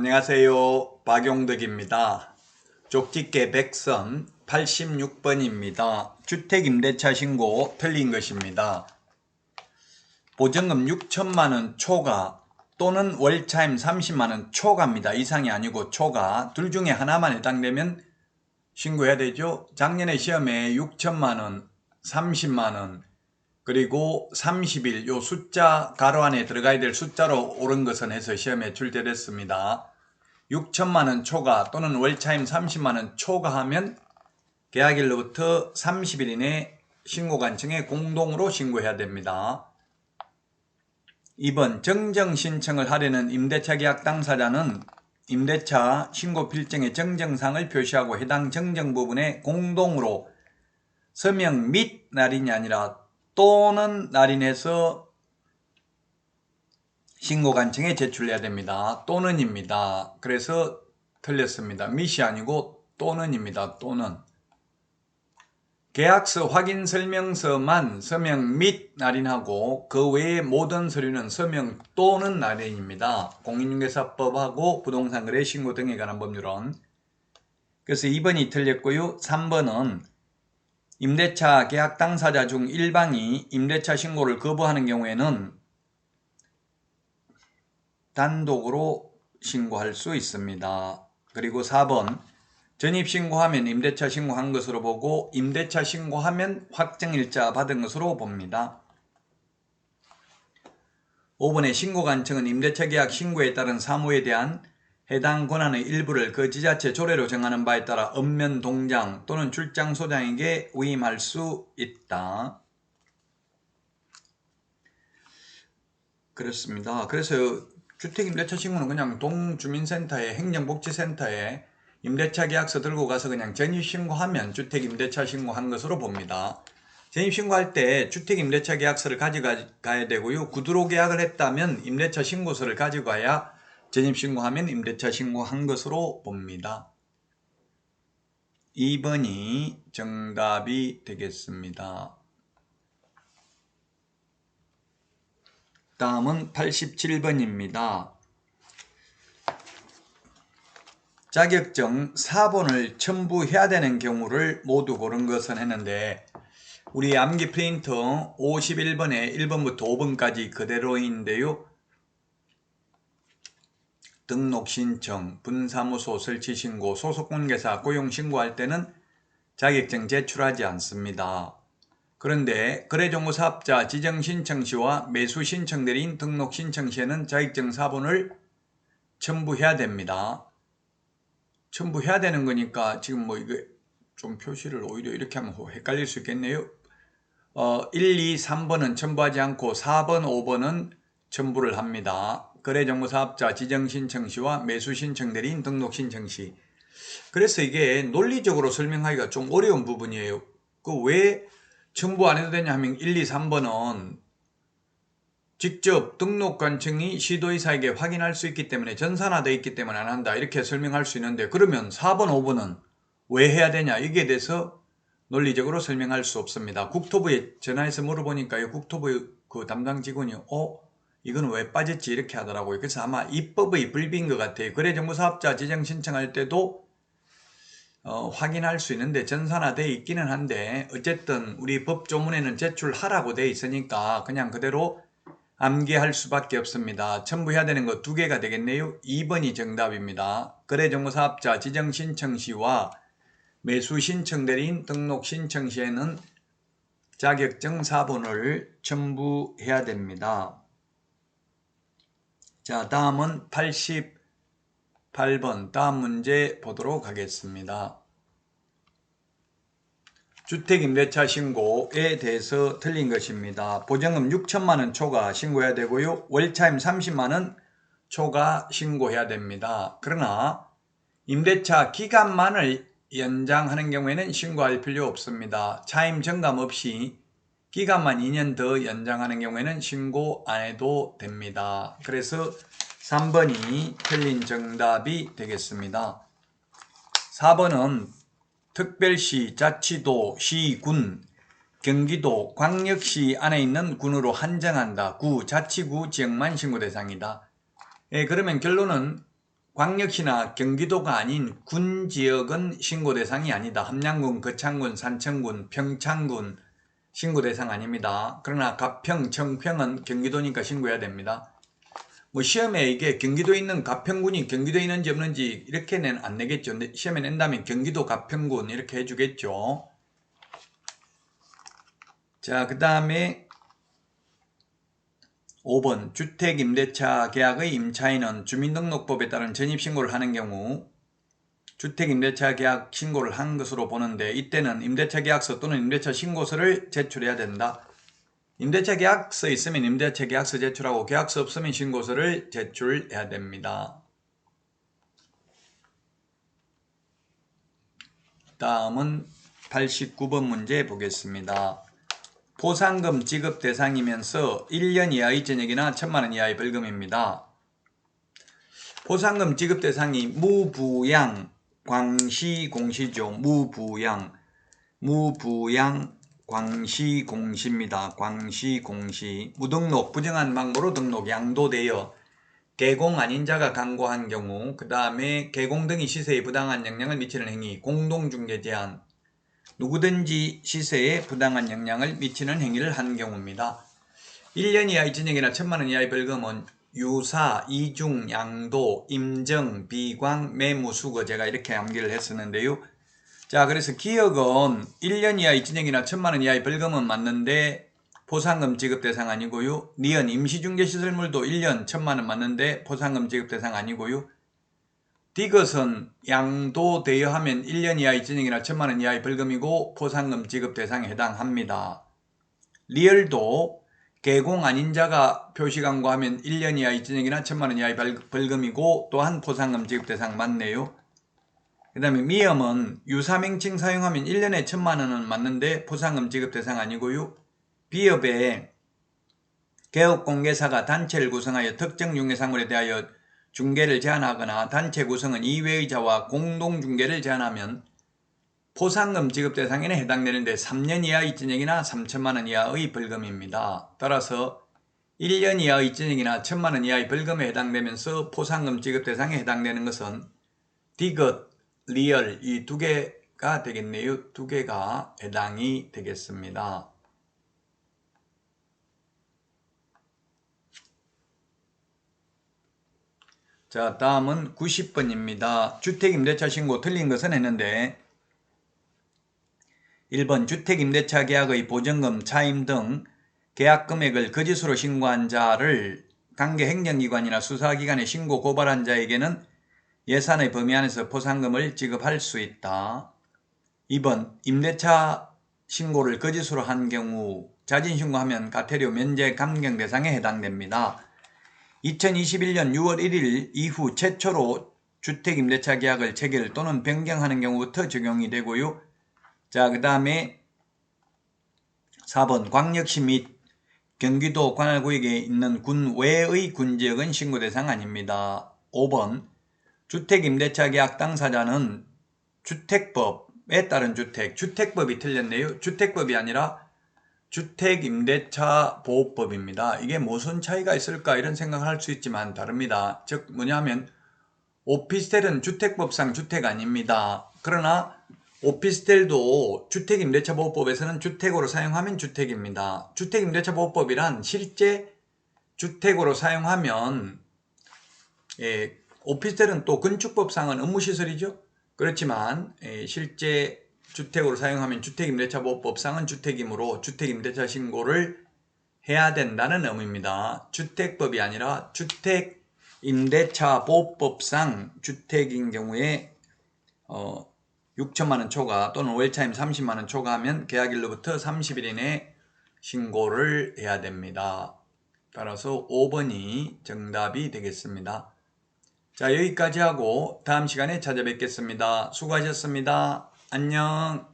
안녕하세요. 박용덕입니다. 쪽집게 백선 86번입니다. 주택임대차 신고 틀린 것입니다. 보증금 6천만원 초과 또는 월차임 30만원 초과입니다. 이상이 아니고 초과. 둘 중에 하나만 해당되면 신고해야 되죠. 작년에 시험에 6천만원, 30만원, 그리고 30일 요 숫자 가로 안에 들어가야 될 숫자로 옳은 것은 해서 시험에 출제됐습니다. 6천만원 초과 또는 월차임 30만원 초과하면 계약일로부터 30일 이내 신고관청에 공동으로 신고해야 됩니다. 2번 정정 신청을 하려는 임대차 계약 당사자는 임대차 신고 필증의 정정사항을 표시하고 해당 정정 부분에 공동으로 서명 및 날인이 아니라 또는 날인해서 신고관청에 제출해야 됩니다. 또는입니다. 그래서 틀렸습니다. 밋이 아니고 또는입니다. 또는. 계약서 확인 설명서만 서명 및 날인하고 그 외의 모든 서류는 서명 또는 날인입니다. 공인중개사법하고 부동산거래 신고 등에 관한 법률은. 그래서 2번이 틀렸고요. 3번은 임대차 계약 당사자 중 일방이 임대차 신고를 거부하는 경우에는 단독으로 신고할 수 있습니다. 그리고 4번 전입신고하면 임대차 신고한 것으로 보고 임대차 신고하면 확정일자 받은 것으로 봅니다. 5번의 신고관청은 임대차 계약 신고에 따른 사무에 대한 해당 권한의 일부를 그 지자체 조례로 정하는 바에 따라 읍면 동장 또는 출장소장에게 위임할 수 있다. 그렇습니다. 그래서 주택임대차 신고는 그냥 동주민센터에 행정복지센터에 임대차 계약서 들고 가서 그냥 전입신고하면 주택임대차 신고한 것으로 봅니다. 전입신고할 때 주택임대차 계약서를 가져가야 되고요. 구두로 계약을 했다면 임대차 신고서를 가져가야 전입신고하면 임대차 신고한 것으로 봅니다. 2번이 정답이 되겠습니다. 다음은 87번입니다. 자격증 4번을 첨부해야 되는 경우를 모두 고른 것은 했는데 우리 암기 프린터 51번에 1번부터 5번까지 그대로인데요. 등록신청, 분사무소 설치신고, 소속공개사 고용신고할 때는 자격증 제출하지 않습니다. 그런데 거래정보사업자 지정신청 시와 매수신청 대리인 등록신청 시에는 자격증 4번을 첨부해야 됩니다. 첨부해야 되는 거니까 지금 뭐 이거 좀 표시를 오히려 이렇게 하면 헷갈릴 수 있겠네요. 1, 2, 3번은 첨부하지 않고 4번, 5번은 첨부를 합니다. 거래정보사업자 지정신청 시와 매수신청 대리인 등록신청 시. 그래서 이게 논리적으로 설명하기가 좀 어려운 부분이에요. 그 왜 첨부 안 해도 되냐 하면 1, 2, 3번은 직접 등록관청이 시도의사에게 확인할 수 있기 때문에 전산화되어 있기 때문에 안 한다 이렇게 설명할 수 있는데 그러면 4번, 5번은 왜 해야 되냐 이게 대해서 논리적으로 설명할 수 없습니다. 국토부에 전화해서 물어보니까요. 국토부 그 담당 직원이 이건 왜 빠졌지 이렇게 하더라고요. 그래서 아마 입법의 불비인 것 같아요. 거래정보사업자 지정 신청할 때도 확인할 수 있는데 전산화되어 있기는 한데 어쨌든 우리 법조문에는 제출하라고 되어 있으니까 그냥 그대로 암기할 수밖에 없습니다. 첨부해야 되는 거 2개가 되겠네요. 2번이 정답입니다. 거래정보사업자 지정신청 시와 매수신청 대리인 등록신청 시에는 자격증 4번을 첨부해야 됩니다. 자, 다음은 88번 다음 문제 보도록 하겠습니다. 주택임대차 신고에 대해서 틀린 것입니다. 보증금 6천만원 초과 신고해야 되고요. 월차임 30만원 초과 신고해야 됩니다. 그러나 임대차 기간만을 연장하는 경우에는 신고할 필요 없습니다. 차임 정감 없이 기간만 2년 더 연장하는 경우에는 신고 안 해도 됩니다. 그래서 3번이 틀린 정답이 되겠습니다. 4번은 특별시, 자치도, 시, 군, 경기도, 광역시 안에 있는 군으로 한정한다. 구, 자치구 지역만 신고 대상이다. 그러면 결론은 광역시나 경기도가 아닌 군 지역은 신고 대상이 아니다. 함양군, 거창군, 산청군, 평창군 신고 대상 아닙니다. 그러나 가평, 청평은 경기도니까 신고해야 됩니다. 뭐 시험에 이게 경기도에 있는 가평군이 경기도에 있는지 없는지 이렇게는 안 내겠죠. 근데 시험에 낸다면 경기도 가평군 이렇게 해주겠죠. 자, 그 다음에 5번 주택임대차 계약의 임차인은 주민등록법에 따른 전입신고를 하는 경우 주택임대차 계약 신고를 한 것으로 보는데 이때는 임대차 계약서 또는 임대차 신고서를 제출해야 된다. 임대차 계약서 있으면 임대차 계약서 제출하고 계약서 없으면 신고서를 제출해야 됩니다. 다음은 89번 문제 보겠습니다. 포상금 지급 대상이면서 1년 이하의 징역이나 1,000만 원 이하의 벌금입니다. 포상금 지급 대상이 무부양, 광시공시죠. 무부양, 광시공시입니다. 광시공시. 무등록, 부정한 방법으로 등록, 양도되어 개공 아닌 자가 강고한 경우, 그 다음에 개공 등이 시세에 부당한 영향을 미치는 행위, 공동중개 제한, 누구든지 시세에 부당한 영향을 미치는 행위를 한 경우입니다. 1년 이하의 징역이나 1,000만 원 이하의 벌금은 유사, 이중, 양도, 임정, 비광, 매무, 수거 제가 이렇게 암기를 했었는데요. 자, 그래서 기억은 1년 이하의 징역이나 1,000만 원 이하의 벌금은 맞는데 포상금 지급 대상 아니고요. 니은 임시중개시설물도 1년 1,000만 원 맞는데 포상금 지급 대상 아니고요. 디귿은 양도되어 하면 1년 이하의 징역이나 1,000만 원 이하의 벌금이고 포상금 지급 대상에 해당합니다. 리얼도 개공 아닌 자가 표시강고하면 1년 이하의 징역이나 1,000만 원 이하의 벌금이고 또한 포상금 지급 대상 맞네요. 그 다음에 미음은 유사명칭 사용하면 1년에 1,000만 원은 맞는데 포상금 지급 대상 아니고요. 비읍에 개업공개사가 단체를 구성하여 특정 중개사물에 대하여 중개를 제한하거나 단체 구성은 이외의 자와 공동중개를 제한하면 포상금 지급 대상에는 해당되는데 3년 이하의 징역이나 3,000만 원 이하의 벌금입니다. 따라서 1년 이하의 징역이나 1,000만 원 이하의 벌금에 해당되면서 포상금 지급 대상에 해당되는 것은 디귿, 리얼 이 두 개가 되겠네요. 두 개가 해당이 되겠습니다. 자, 다음은 90번입니다. 주택임대차 신고 틀린 것은 했는데 1번 주택임대차 계약의 보증금, 차임 등 계약금액을 거짓으로 신고한 자를 관계 행정기관이나 수사기관에 신고 고발한 자에게는 예산의 범위 안에서 포상금을 지급할 수 있다. 2번 임대차 신고를 거짓으로 한 경우 자진신고하면 과태료 면제 감경 대상에 해당됩니다. 2021년 6월 1일 이후 최초로 주택임대차 계약을 체결 또는 변경하는 경우부터 적용이 되고요. 자, 그 다음에 4번 광역시 및 경기도 관할구역에 있는 군 외의 군지역은 신고 대상 아닙니다. 5번 주택임대차 계약 당사자는 주택법에 따른 주택법이 틀렸네요. 주택법이 아니라 주택임대차 보호법입니다. 이게 무슨 차이가 있을까 이런 생각을 할 수 있지만 다릅니다. 즉 뭐냐면 오피스텔은 주택법상 주택 아닙니다. 그러나 오피스텔도 주택임대차보호법에서는 주택으로 사용하면 주택입니다. 주택임대차보호법이란 실제 주택으로 사용하면 오피스텔은 또 건축법상은 업무시설이죠. 그렇지만 실제 주택으로 사용하면 주택임대차보호법상은 주택이므로 주택임대차 신고를 해야 된다는 의미입니다. 주택법이 아니라 주택임대차보호법상 주택인 경우에 6천만 원 초과 또는 월차임 30만 원 초과하면 계약일로부터 30일 이내에 신고를 해야 됩니다. 따라서 5번이 정답이 되겠습니다. 자, 여기까지 하고 다음 시간에 찾아뵙겠습니다. 수고하셨습니다. 안녕.